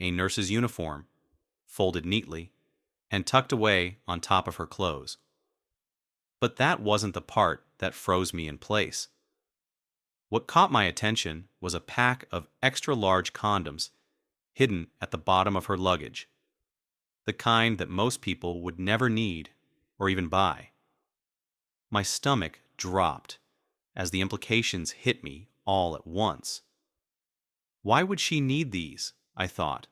a nurse's uniform, folded neatly, and tucked away on top of her clothes. But that wasn't the part that froze me in place. What caught my attention was a pack of extra-large condoms hidden at the bottom of her luggage, the kind that most people would never need or even buy. My stomach dropped as the implications hit me all at once. Why would she need these? I thought.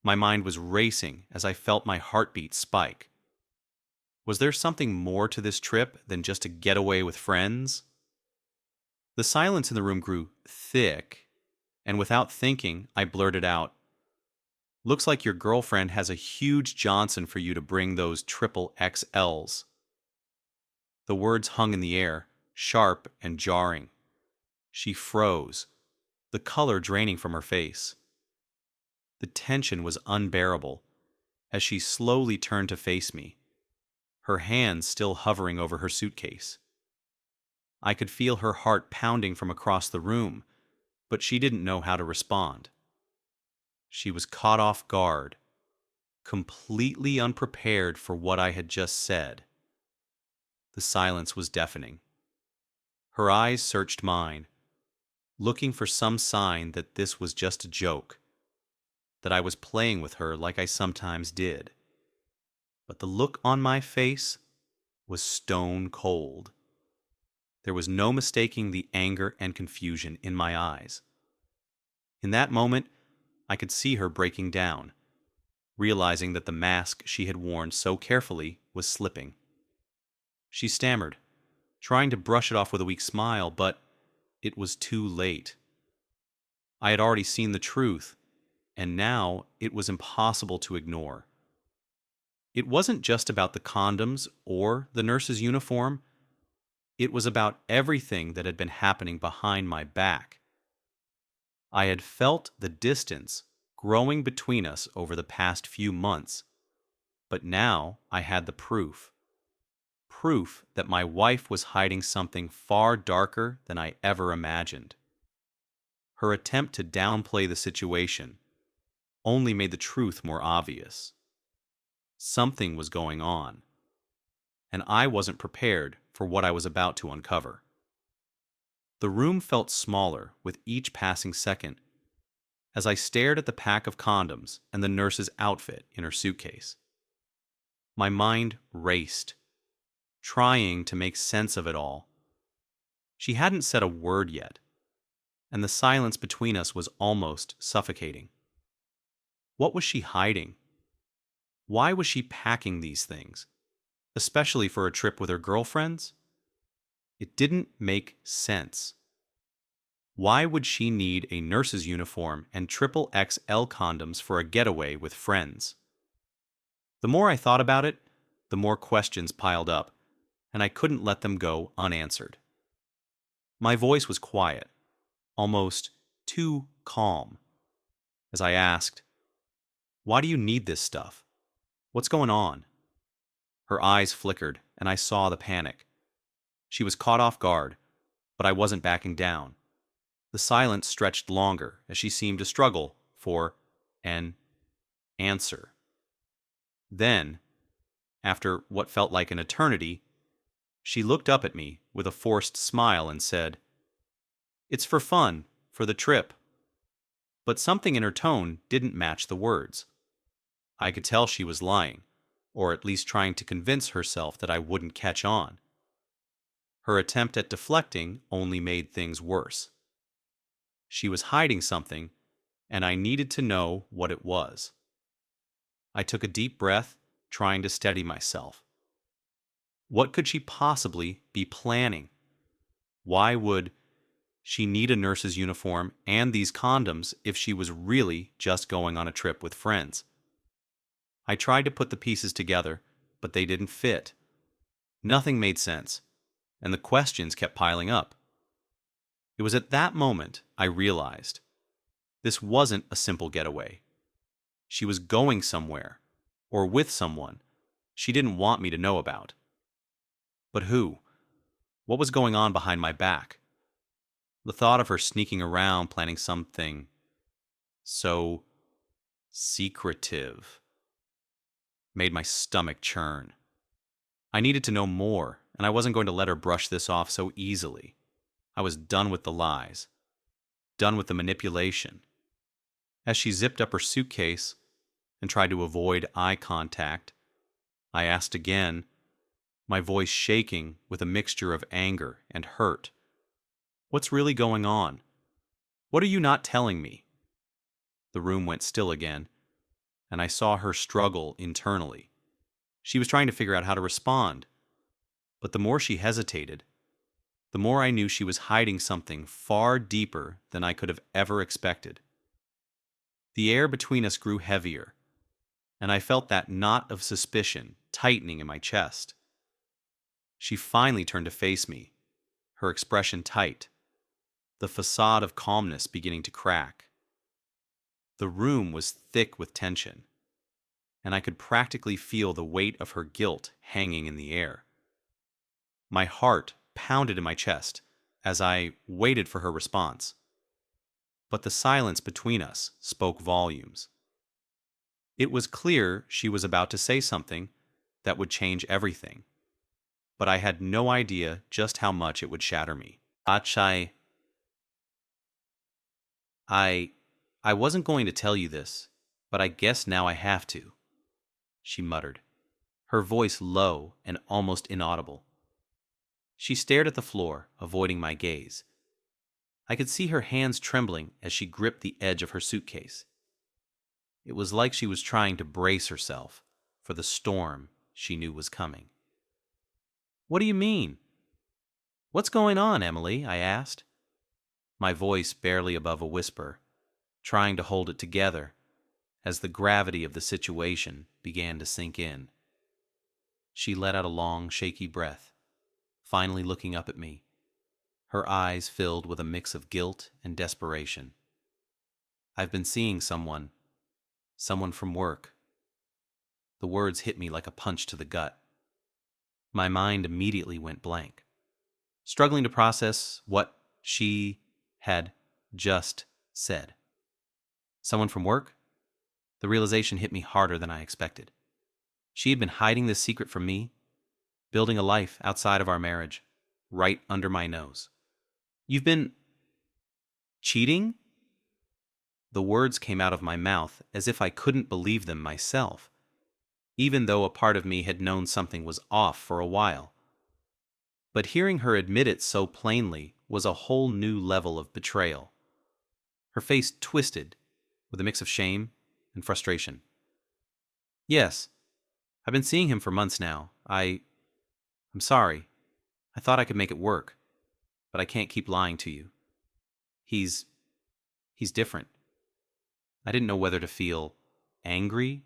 My mind was racing as I felt my heartbeat spike. Was there something more to this trip than just a getaway with friends? The silence in the room grew thick, and without thinking, I blurted out, "Looks like your girlfriend has a huge Johnson for you to bring those triple XLs." The words hung in the air, sharp and jarring. She froze, the color draining from her face. The tension was unbearable as she slowly turned to face me, her hands still hovering over her suitcase. I could feel her heart pounding from across the room, but she didn't know how to respond. She was caught off guard, completely unprepared for what I had just said. The silence was deafening. Her eyes searched mine, looking for some sign that this was just a joke, that I was playing with her like I sometimes did. But the look on my face was stone cold. There was no mistaking the anger and confusion in my eyes. In that moment, I could see her breaking down, realizing that the mask she had worn so carefully was slipping. She stammered, trying to brush it off with a weak smile, but it was too late. I had already seen the truth, and now it was impossible to ignore. It wasn't just about the condoms or the nurse's uniform. It was about everything that had been happening behind my back. I had felt the distance growing between us over the past few months, but now I had the proof. Proof that my wife was hiding something far darker than I ever imagined. Her attempt to downplay the situation only made the truth more obvious. Something was going on, and I wasn't prepared for what I was about to uncover. The room felt smaller with each passing second as I stared at the pack of condoms and the nurse's outfit in her suitcase. My mind raced, trying to make sense of it all. She hadn't said a word yet, and the silence between us was almost suffocating. What was she hiding? Why was she packing these things, especially for a trip with her girlfriends? It didn't make sense. Why would she need a nurse's uniform and triple XL condoms for a getaway with friends? The more I thought about it, the more questions piled up, and I couldn't let them go unanswered. My voice was quiet, almost too calm, as I asked, "Why do you need this stuff? What's going on?" Her eyes flickered, and I saw the panic. She was caught off guard, but I wasn't backing down. The silence stretched longer as she seemed to struggle for an answer. Then, after what felt like an eternity, she looked up at me with a forced smile and said, "It's for fun, for the trip." But something in her tone didn't match the words. I could tell she was lying, or at least trying to convince herself that I wouldn't catch on. Her attempt at deflecting only made things worse. She was hiding something, and I needed to know what it was. I took a deep breath, trying to steady myself. What could she possibly be planning? Why would she need a nurse's uniform and these condoms if she was really just going on a trip with friends? I tried to put the pieces together, but they didn't fit. Nothing made sense, and the questions kept piling up. It was at that moment I realized this wasn't a simple getaway. She was going somewhere, or with someone she didn't want me to know about. But who? What was going on behind my back? The thought of her sneaking around planning something so secretive made my stomach churn. I needed to know more, and I wasn't going to let her brush this off so easily. I was done with the lies, done with the manipulation. As she zipped up her suitcase and tried to avoid eye contact, I asked again, my voice shaking with a mixture of anger and hurt. "What's really going on? What are you not telling me?" The room went still again, and I saw her struggle internally. She was trying to figure out how to respond, but the more she hesitated, the more I knew she was hiding something far deeper than I could have ever expected. The air between us grew heavier, and I felt that knot of suspicion tightening in my chest. She finally turned to face me, her expression tight, the facade of calmness beginning to crack. The room was thick with tension, and I could practically feel the weight of her guilt hanging in the air. My heart pounded in my chest as I waited for her response. But the silence between us spoke volumes. It was clear she was about to say something that would change everything, but I had no idea just how much it would shatter me. I wasn't going to tell you this, but I guess now I have to," she muttered, her voice low and almost inaudible. She stared at the floor, avoiding my gaze. I could see her hands trembling as she gripped the edge of her suitcase. It was like she was trying to brace herself for the storm she knew was coming. "What do you mean? What's going on, Emily?" I asked, my voice barely above a whisper, trying to hold it together as the gravity of the situation began to sink in. She let out a long, shaky breath, finally looking up at me, her eyes filled with a mix of guilt and desperation. "I've been seeing someone from work." The words hit me like a punch to the gut. My mind immediately went blank, struggling to process what she had just said. Someone from work? The realization hit me harder than I expected. She had been hiding this secret from me, building a life outside of our marriage, right under my nose. "You've been cheating?" The words came out of my mouth as if I couldn't believe them myself, even though a part of me had known something was off for a while. But hearing her admit it so plainly was a whole new level of betrayal. Her face twisted with a mix of shame and frustration. "Yes, I've been seeing him for months now. I'm sorry. I thought I could make it work, but I can't keep lying to you. He's different." I didn't know whether to feel angry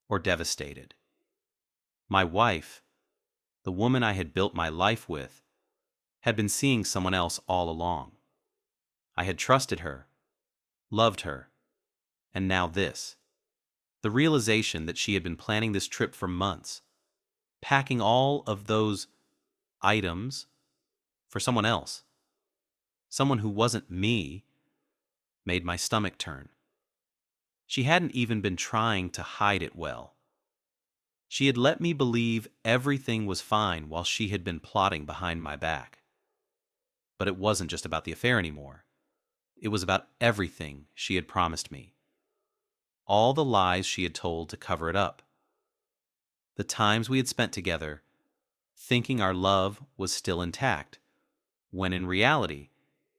or devastated. My wife, the woman I had built my life with, had been seeing someone else all along. I had trusted her, loved her, and now this. The realization that she had been planning this trip for months, packing all of those items for someone else, someone who wasn't me, made my stomach turn. She hadn't even been trying to hide it well. She had let me believe everything was fine while she had been plotting behind my back. But it wasn't just about the affair anymore. It was about everything she had promised me. All the lies she had told to cover it up. The times we had spent together, thinking our love was still intact, when in reality,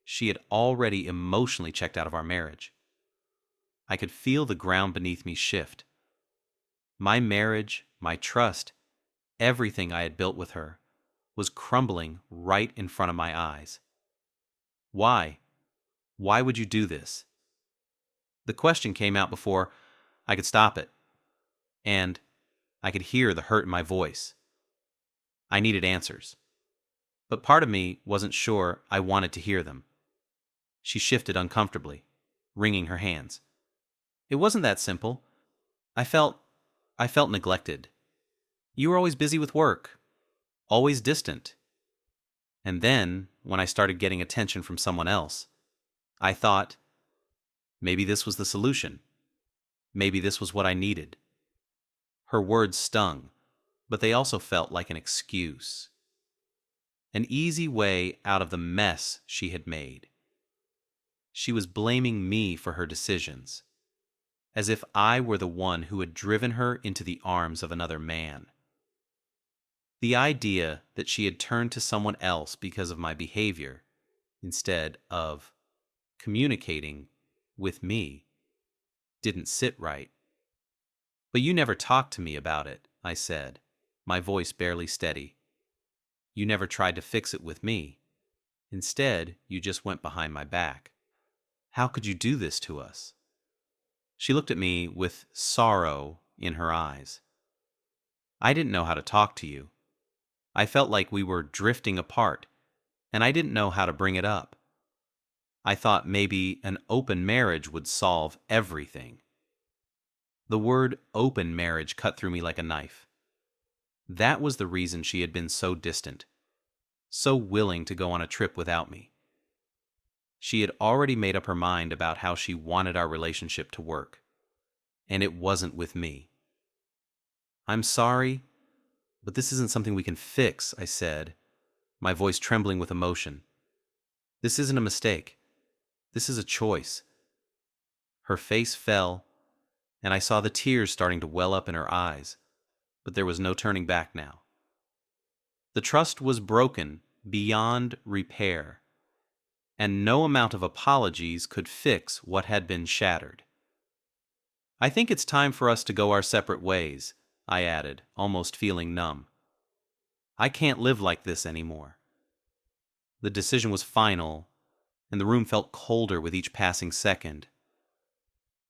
she had already emotionally checked out of our marriage. I could feel the ground beneath me shift. My marriage, my trust, everything I had built with her, was crumbling right in front of my eyes. Why? Why would you do this? The question came out before I could stop it, and I could hear the hurt in my voice. I needed answers, but part of me wasn't sure I wanted to hear them. She shifted uncomfortably, wringing her hands. "It wasn't that simple. I felt neglected. You were always busy with work, always distant. And then, when I started getting attention from someone else, I thought maybe this was the solution. Maybe this was what I needed. Her words stung, but they also felt like an excuse. An easy way out of the mess she had made. She was blaming me for her decisions, as if I were the one who had driven her into the arms of another man. The idea that she had turned to someone else because of my behavior, instead of communicating with me, didn't sit right. "But you never talked to me about it," I said, my voice barely steady. "You never tried to fix it with me. Instead, you just went behind my back. How could you do this to us?" She looked at me with sorrow in her eyes. "I didn't know how to talk to you. I felt like we were drifting apart, and I didn't know how to bring it up. I thought maybe an open marriage would solve everything." The word open marriage cut through me like a knife. That was the reason she had been so distant, so willing to go on a trip without me. She had already made up her mind about how she wanted our relationship to work, and it wasn't with me. "I'm sorry, but this isn't something we can fix," I said, my voice trembling with emotion. "This isn't a mistake. This is a choice." Her face fell, and I saw the tears starting to well up in her eyes, but there was no turning back now. The trust was broken beyond repair, and no amount of apologies could fix what had been shattered. "I think it's time for us to go our separate ways," I added, almost feeling numb. "I can't live like this anymore." The decision was final, and the room felt colder with each passing second.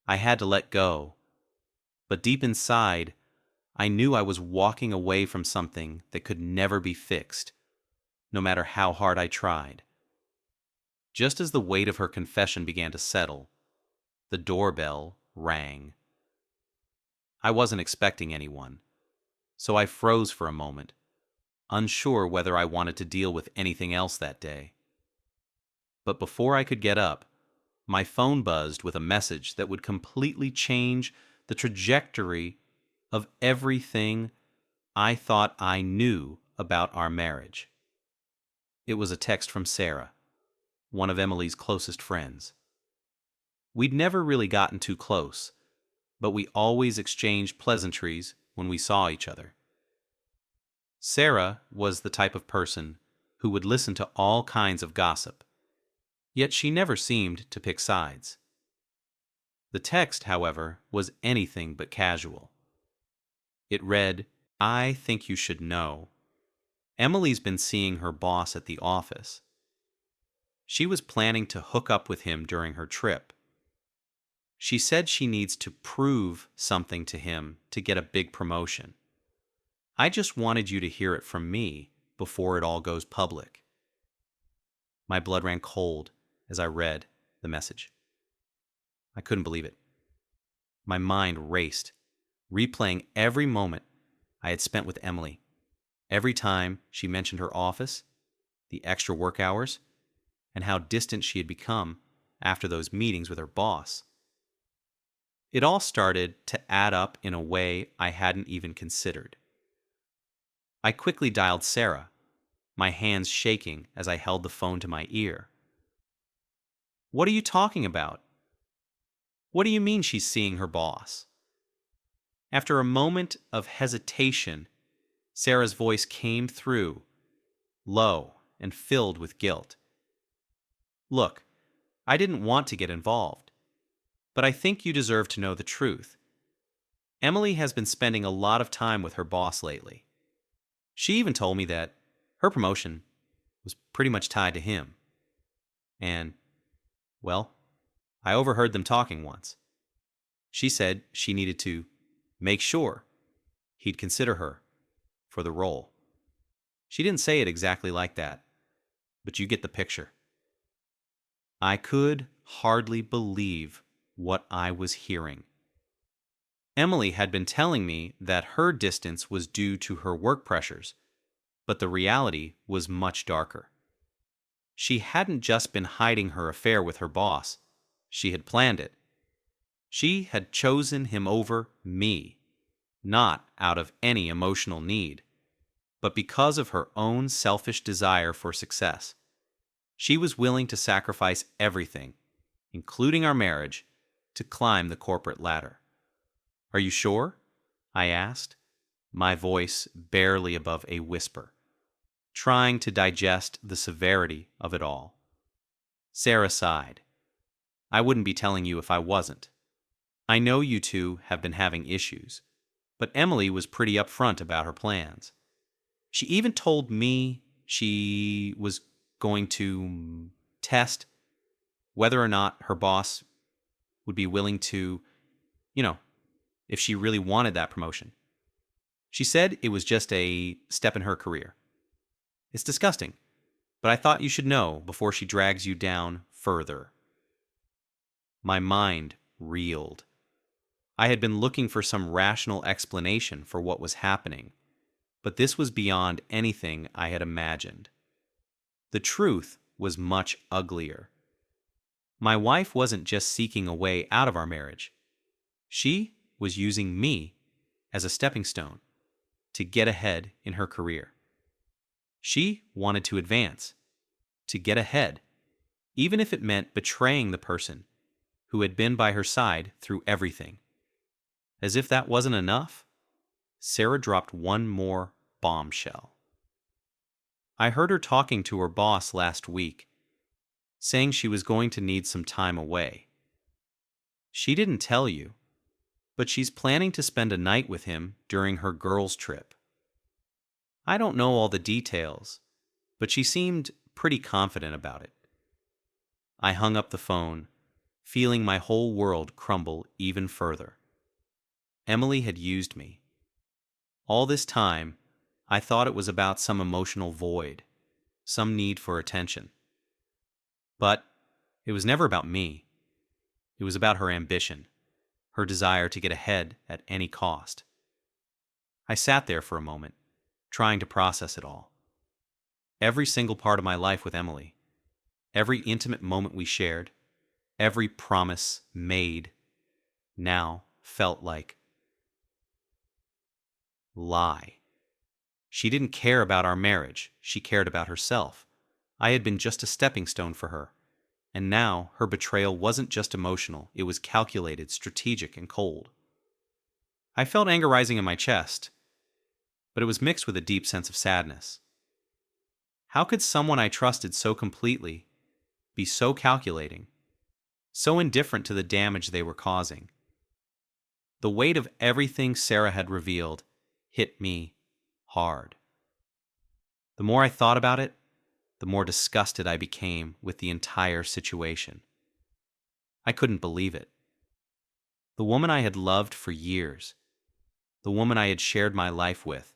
I had to let go, but deep inside, I knew I was walking away from something that could never be fixed, no matter how hard I tried. Just as the weight of her confession began to settle, the doorbell rang. I wasn't expecting anyone, so I froze for a moment, unsure whether I wanted to deal with anything else that day. But before I could get up, my phone buzzed with a message that would completely change the trajectory of everything I thought I knew about our marriage. It was a text from Sarah, one of Emily's closest friends. We'd never really gotten too close, but we always exchanged pleasantries when we saw each other. Sarah was the type of person who would listen to all kinds of gossip, yet she never seemed to pick sides. The text, however, was anything but casual. It read, "I think you should know. Emily's been seeing her boss at the office. She was planning to hook up with him during her trip. She said she needs to prove something to him to get a big promotion. I just wanted you to hear it from me before it all goes public." My blood ran cold as I read the message. I couldn't believe it. My mind raced, replaying every moment I had spent with Emily. Every time she mentioned her office, the extra work hours, and how distant she had become after those meetings with her boss. It all started to add up in a way I hadn't even considered. I quickly dialed Sarah, my hands shaking as I held the phone to my ear. "What are you talking about? What do you mean she's seeing her boss?" After a moment of hesitation, Sarah's voice came through, low and filled with guilt. "Look, I didn't want to get involved, but I think you deserve to know the truth. Emily has been spending a lot of time with her boss lately. She even told me that her promotion was pretty much tied to him. And, well, I overheard them talking once. She said she needed to make sure he'd consider her for the role. She didn't say it exactly like that, but you get the picture." I could hardly believe what I was hearing. Emily had been telling me that her distance was due to her work pressures, but the reality was much darker. She hadn't just been hiding her affair with her boss. She had planned it. She had chosen him over me, not out of any emotional need, but because of her own selfish desire for success. She was willing to sacrifice everything, including our marriage, to climb the corporate ladder. "Are you sure?" I asked, my voice barely above a whisper, trying to digest the severity of it all. Sarah sighed. "I wouldn't be telling you if I wasn't. I know you two have been having issues, but Emily was pretty upfront about her plans. She even told me she was going to test whether or not her boss would be willing to, you know, if she really wanted that promotion. She said it was just a step in her career. It's disgusting, but I thought you should know before she drags you down further." My mind reeled. I had been looking for some rational explanation for what was happening, but this was beyond anything I had imagined. The truth was much uglier. My wife wasn't just seeking a way out of our marriage. She was using me as a stepping stone to get ahead in her career. She wanted to advance, to get ahead, even if it meant betraying the person who had been by her side through everything. As if that wasn't enough, Sarah dropped one more bombshell. "I heard her talking to her boss last week, saying she was going to need some time away. She didn't tell you, but she's planning to spend a night with him during her girls' trip. I don't know all the details, but she seemed pretty confident about it." I hung up the phone, feeling my whole world crumble even further. Emily had used me. All this time, I thought it was about some emotional void, some need for attention. But it was never about me. It was about her ambition, her desire to get ahead at any cost. I sat there for a moment, trying to process it all. Every single part of my life with Emily, every intimate moment we shared, every promise made, now felt like lie. She didn't care about our marriage. She cared about herself. I had been just a stepping stone for her. And now her betrayal wasn't just emotional. It was calculated, strategic, and cold. I felt anger rising in my chest, but it was mixed with a deep sense of sadness. How could someone I trusted so completely be so calculating, so indifferent to the damage they were causing? The weight of everything Sarah had revealed hit me hard. The more I thought about it, the more disgusted I became with the entire situation. I couldn't believe it. The woman I had loved for years, the woman I had shared my life with,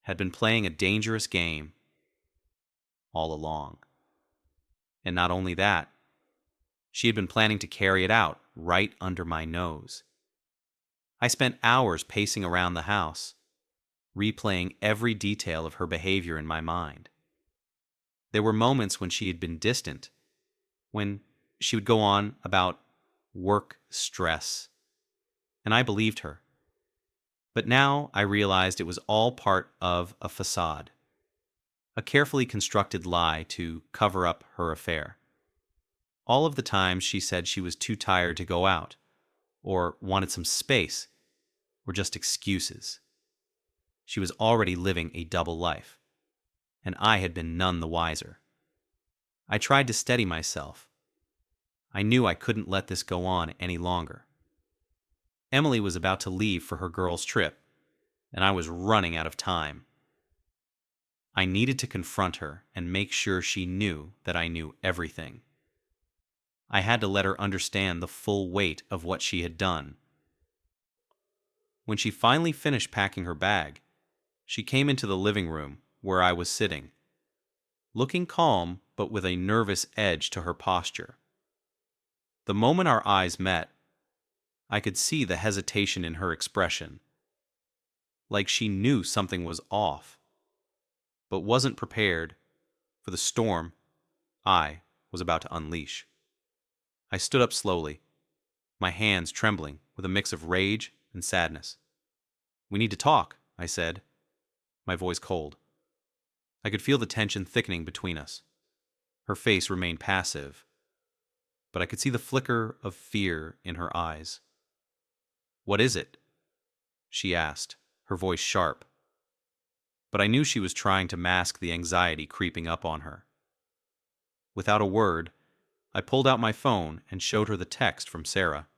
had been playing a dangerous game all along. And not only that, she had been planning to carry it out right under my nose. I spent hours pacing around the house, replaying every detail of her behavior in my mind. There were moments when she had been distant, when she would go on about work stress, and I believed her. But now I realized it was all part of a facade, a carefully constructed lie to cover up her affair. All of the times she said she was too tired to go out, or wanted some space, were just excuses. She was already living a double life, and I had been none the wiser. I tried to steady myself. I knew I couldn't let this go on any longer. Emily was about to leave for her girls' trip, and I was running out of time. I needed to confront her and make sure she knew that I knew everything. I had to let her understand the full weight of what she had done. When she finally finished packing her bag, she came into the living room where I was sitting, looking calm but with a nervous edge to her posture. The moment our eyes met, I could see the hesitation in her expression, like she knew something was off, but wasn't prepared for the storm I was about to unleash. I stood up slowly, my hands trembling with a mix of rage and sadness. "We need to talk," I said, my voice cold. I could feel the tension thickening between us. Her face remained passive, but I could see the flicker of fear in her eyes. "What is it?" she asked, her voice sharp. But I knew she was trying to mask the anxiety creeping up on her. Without a word, I pulled out my phone and showed her the text from Sarah.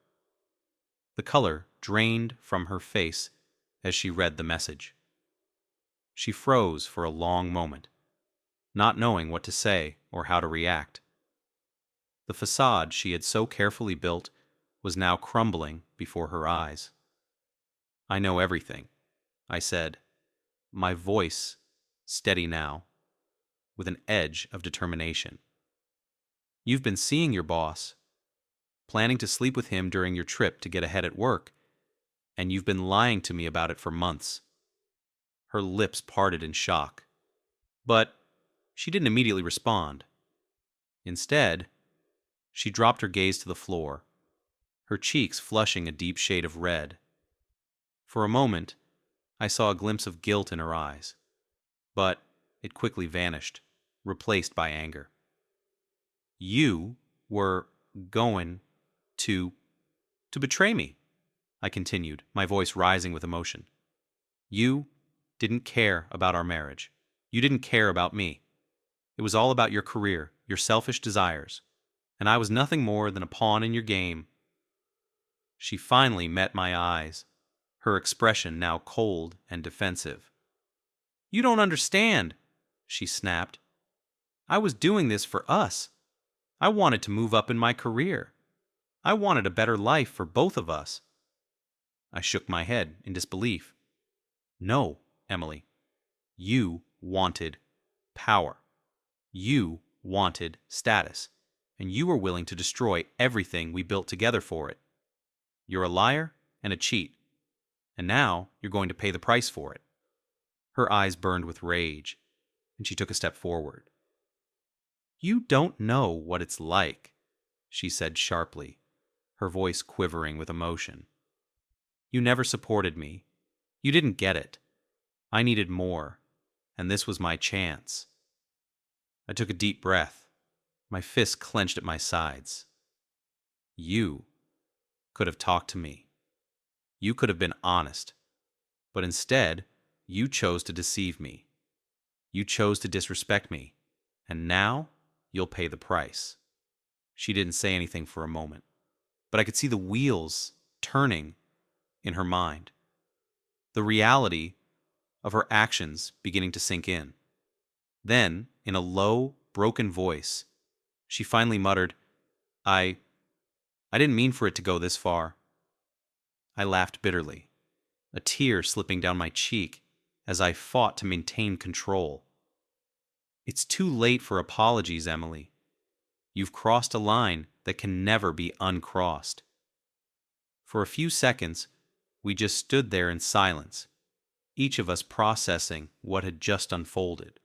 The color drained from her face as she read the message. She froze for a long moment, not knowing what to say or how to react. The facade she had so carefully built was now crumbling before her eyes. "I know everything," I said, my voice steady now, with an edge of determination. "You've been seeing your boss, planning to sleep with him during your trip to get ahead at work, and you've been lying to me about it for months." Her lips parted in shock, but she didn't immediately respond. Instead, she dropped her gaze to the floor, her cheeks flushing a deep shade of red. For a moment, I saw a glimpse of guilt in her eyes, but it quickly vanished, replaced by anger. "You were going to betray me," I continued, my voice rising with emotion. "You didn't care about our marriage. You didn't care about me. It was all about your career, your selfish desires, and I was nothing more than a pawn in your game." She finally met my eyes, her expression now cold and defensive. "You don't understand," she snapped. "I was doing this for us. I wanted to move up in my career. I wanted a better life for both of us." I shook my head in disbelief. "No, Emily. You wanted power. You wanted status, and you were willing to destroy everything we built together for it. You're a liar and a cheat, and now you're going to pay the price for it." Her eyes burned with rage, and she took a step forward. "You don't know what it's like," she said sharply, her voice quivering with emotion. "You never supported me. You didn't get it. I needed more, and this was my chance." I took a deep breath, my fists clenched at my sides. "You could have talked to me. You could have been honest. But instead, you chose to deceive me. You chose to disrespect me. And now, you'll pay the price." She didn't say anything for a moment, but I could see the wheels turning in her mind, the reality of her actions beginning to sink in. Then, in a low, broken voice, she finally muttered, I didn't mean for it to go this far." I laughed bitterly, a tear slipping down my cheek as I fought to maintain control. "It's too late for apologies, Emily. You've crossed a line that can never be uncrossed." For a few seconds, we just stood there in silence, each of us processing what had just unfolded.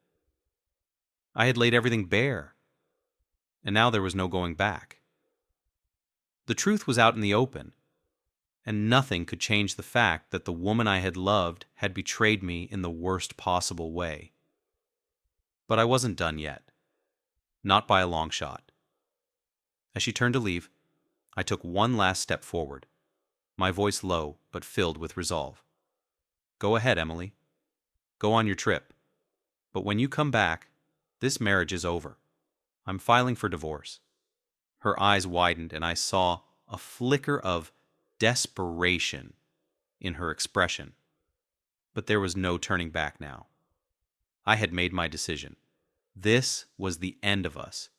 I had laid everything bare, and now there was no going back. The truth was out in the open, and nothing could change the fact that the woman I had loved had betrayed me in the worst possible way. But I wasn't done yet. Not by a long shot. As she turned to leave, I took one last step forward, my voice low but filled with resolve. "Go ahead, Emily. Go on your trip. But when you come back, this marriage is over. I'm filing for divorce." Her eyes widened, and I saw a flicker of desperation in her expression. But there was no turning back now. I had made my decision. This was the end of us.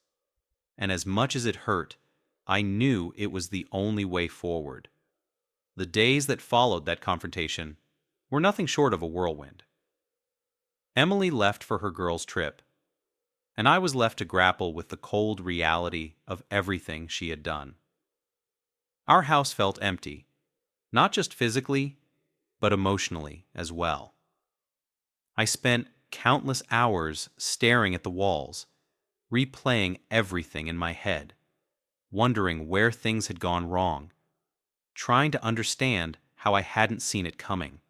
And as much as it hurt, I knew it was the only way forward. The days that followed that confrontation were nothing short of a whirlwind. Emily left for her girls' trip, and I was left to grapple with the cold reality of everything she had done. Our house felt empty, not just physically, but emotionally as well. I spent countless hours staring at the walls, replaying everything in my head, wondering where things had gone wrong, trying to understand how I hadn't seen it coming.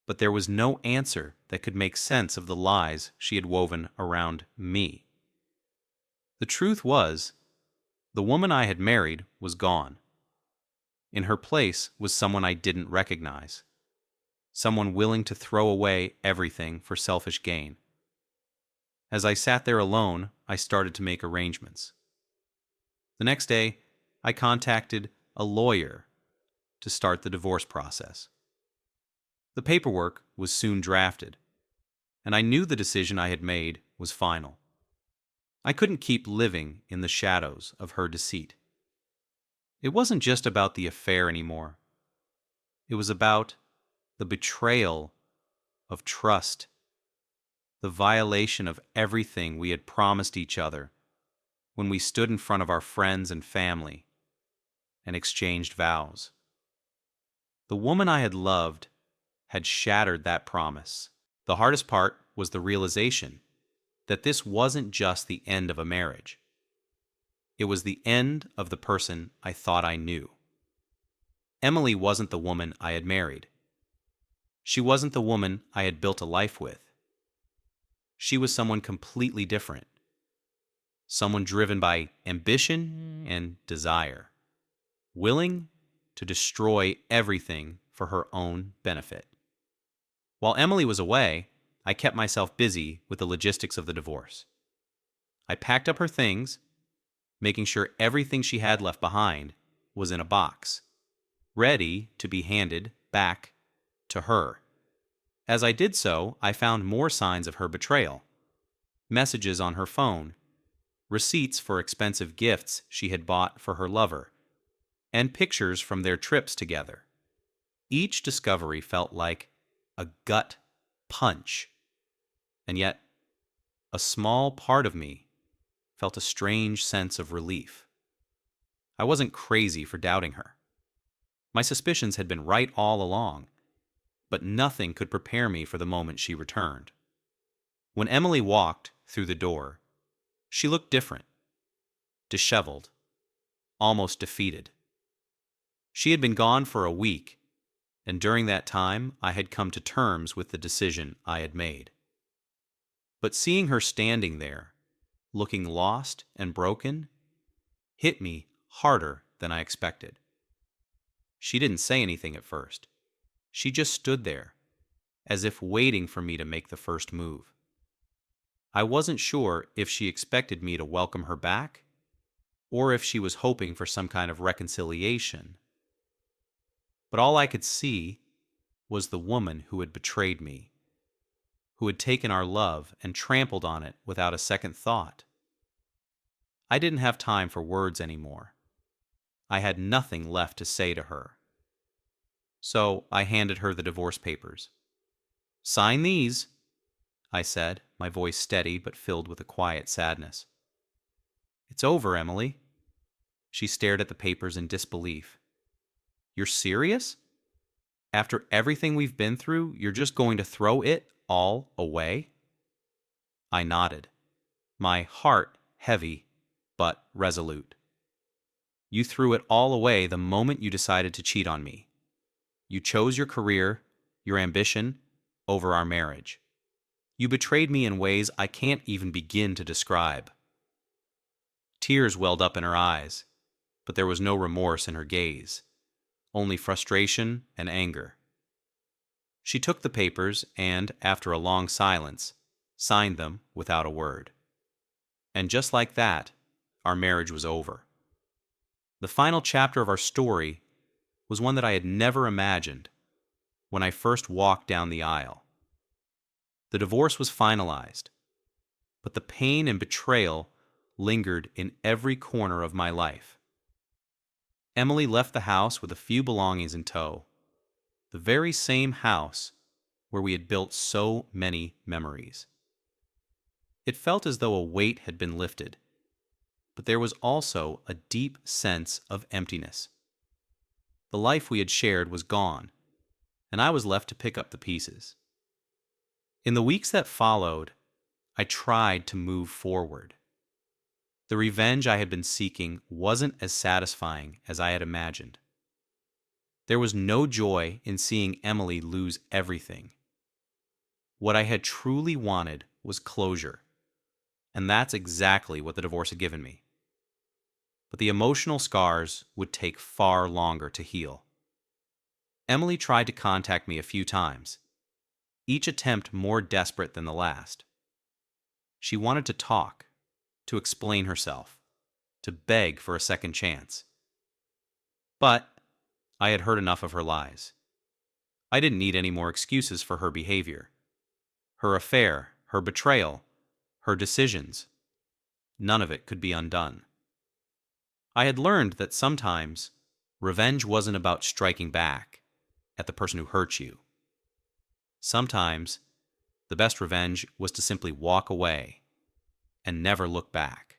But there was no answer that could make sense of the lies she had woven around me. The truth was, the woman I had married was gone. In her place was someone I didn't recognize, someone willing to throw away everything for selfish gain. As I sat there alone, I started to make arrangements. The next day, I contacted a lawyer to start the divorce process. The paperwork was soon drafted, and I knew the decision I had made was final. I couldn't keep living in the shadows of her deceit. It wasn't just about the affair anymore. It was about the betrayal of trust, the violation of everything we had promised each other when we stood in front of our friends and family and exchanged vows. The woman I had loved had shattered that promise. The hardest part was the realization that this wasn't just the end of a marriage. It was the end of the person I thought I knew. Emily wasn't the woman I had married. She wasn't the woman I had built a life with. She was someone completely different. Someone driven by ambition and desire, willing to destroy everything for her own benefit. While Emily was away, I kept myself busy with the logistics of the divorce. I packed up her things, making sure everything she had left behind was in a box, ready to be handed back to her. As I did so, I found more signs of her betrayal. Messages on her phone, receipts for expensive gifts she had bought for her lover, and pictures from their trips together. Each discovery felt like a gut punch, and yet a small part of me felt a strange sense of relief. I wasn't crazy for doubting her. My suspicions had been right all along, but nothing could prepare me for the moment she returned. When Emily walked through the door, she looked different, disheveled, almost defeated. She had been gone for a week, and during that time I had come to terms with the decision I had made. But seeing her standing there, looking lost and broken, hit me harder than I expected. She didn't say anything at first. She just stood there, as if waiting for me to make the first move. I wasn't sure if she expected me to welcome her back, or if she was hoping for some kind of reconciliation. But all I could see was the woman who had betrayed me, who had taken our love and trampled on it without a second thought. I didn't have time for words anymore. I had nothing left to say to her. So I handed her the divorce papers. "Sign these," I said, my voice steady but filled with a quiet sadness. "It's over, Emily." She stared at the papers in disbelief. "You're serious? After everything we've been through, you're just going to throw it all away?" I nodded, my heart heavy but resolute. "You threw it all away the moment you decided to cheat on me. You chose your career, your ambition, over our marriage. You betrayed me in ways I can't even begin to describe." Tears welled up in her eyes, but there was no remorse in her gaze, only frustration and anger. She took the papers and, after a long silence, signed them without a word. And just like that, our marriage was over. The final chapter of our story was one that I had never imagined when I first walked down the aisle. The divorce was finalized, but the pain and betrayal lingered in every corner of my life. Emily left the house with a few belongings in tow, the very same house where we had built so many memories. It felt as though a weight had been lifted, but there was also a deep sense of emptiness. The life we had shared was gone, and I was left to pick up the pieces. In the weeks that followed, I tried to move forward. The revenge I had been seeking wasn't as satisfying as I had imagined. There was no joy in seeing Emily lose everything. What I had truly wanted was closure, and that's exactly what the divorce had given me. But the emotional scars would take far longer to heal. Emily tried to contact me a few times, each attempt more desperate than the last. She wanted to talk, to explain herself, to beg for a second chance. But I had heard enough of her lies. I didn't need any more excuses for her behavior. Her affair, her betrayal, her decisions. None of it could be undone. I had learned that sometimes revenge wasn't about striking back at the person who hurt you. Sometimes the best revenge was to simply walk away and never look back.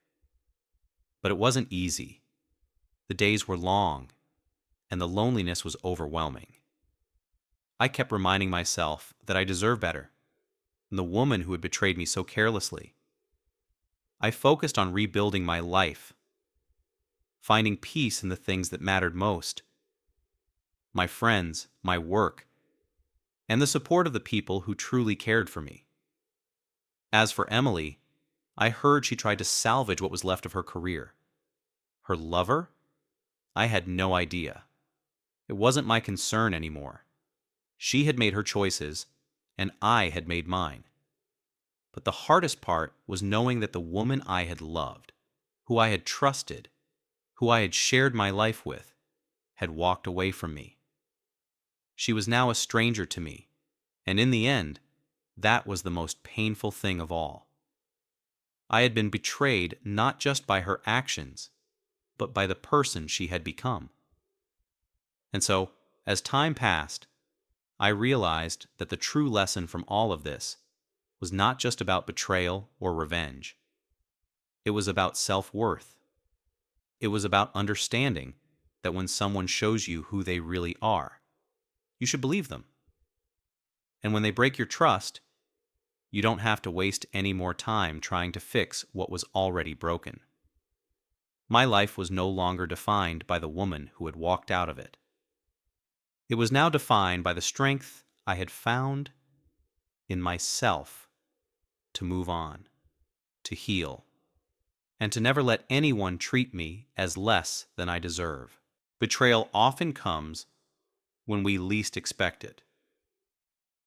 But it wasn't easy. The days were long, and the loneliness was overwhelming. I kept reminding myself that I deserved better than the woman who had betrayed me so carelessly. I focused on rebuilding my life, finding peace in the things that mattered most: my friends, my work, and the support of the people who truly cared for me. As for Emily, I heard she tried to salvage what was left of her career. Her lover? I had no idea. It wasn't my concern anymore. She had made her choices, and I had made mine. But the hardest part was knowing that the woman I had loved, who I had trusted, who I had shared my life with, had walked away from me. She was now a stranger to me, and in the end, that was the most painful thing of all. I had been betrayed not just by her actions, but by the person she had become. And so, as time passed, I realized that the true lesson from all of this was not just about betrayal or revenge. It was about self-worth. It was about understanding that when someone shows you who they really are, you should believe them. And when they break your trust, you don't have to waste any more time trying to fix what was already broken. My life was no longer defined by the woman who had walked out of it. It was now defined by the strength I had found in myself to move on, to heal, and to never let anyone treat me as less than I deserve. Betrayal often comes when we least expect it,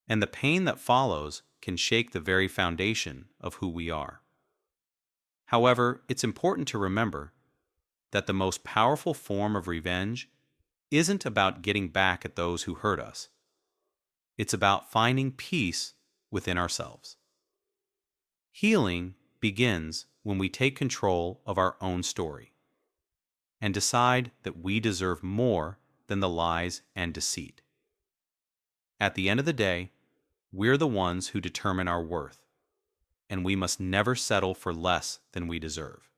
and the pain that follows can shake the very foundation of who we are. However, it's important to remember that the most powerful form of revenge isn't about getting back at those who hurt us. It's about finding peace within ourselves. Healing begins when we take control of our own story and decide that we deserve more than the lies and deceit. At the end of the day, we're the ones who determine our worth, and we must never settle for less than we deserve.